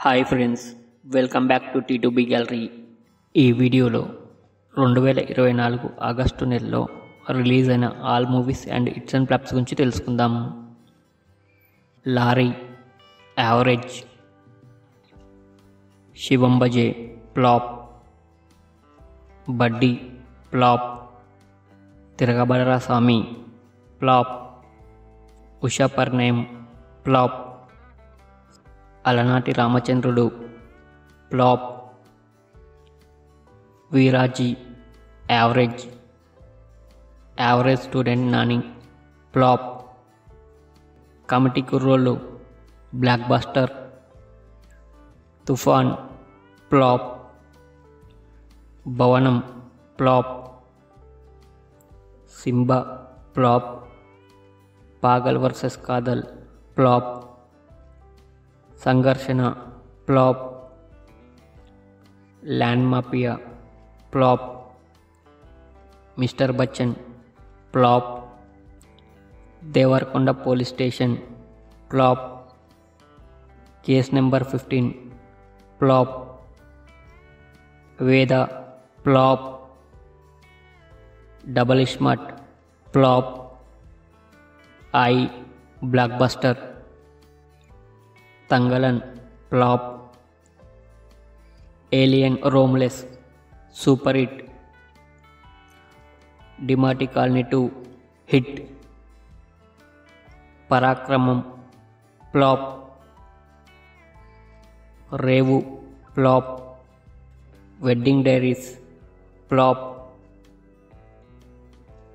Hi friends, welcome back to T2B gallery. ఈ వీడియోలో 2024 August నెలలో రిలీజ్ అయిన all movies and hits and flops గురించి తెలుసుకుందాం. Lorry average, Shivam Bhaje flop, buddy flop, Tiragabadara Swami flop, Usha పర్నేమ్ ఫ్లాప్, అలనాటి రామచంద్రుడు ఫ్లాప్, వీరాజీ average, average student Nani flop, committee Kurrollu blockbuster, Toofan flop, Bhavanam flop, Simba flop, Pagal versus Kadhal flop, Sangharshana flop, land mafia flop, mister Bachchan flop, Devarakonda police station flop, case number 15 flop, Veda flop, double smart flop, Aay blockbuster, Thangalaan flop, alien Romulus super hit, డిమాటి colony 2 hit, Parakramam flop, Revu flop, wedding diaries flop,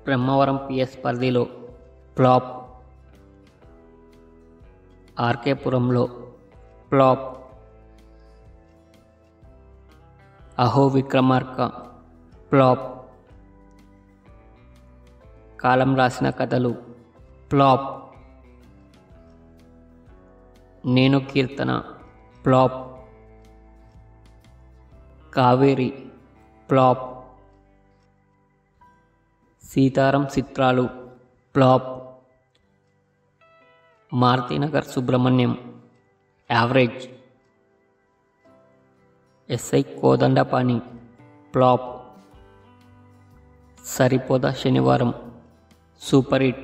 Brahmavaram PS పరిధిలో flop, ఆర్కేపురంలో flop, Aho Vikramarka flop, Kalam Rasina Kathalu flop, Nenu Keerthana flop, Kaveri flop, Seetharam Chitralu flop, Marutinagar Subramanyam average, SI Kodandapani flop, Saripodhaa Sanivaaram super hit,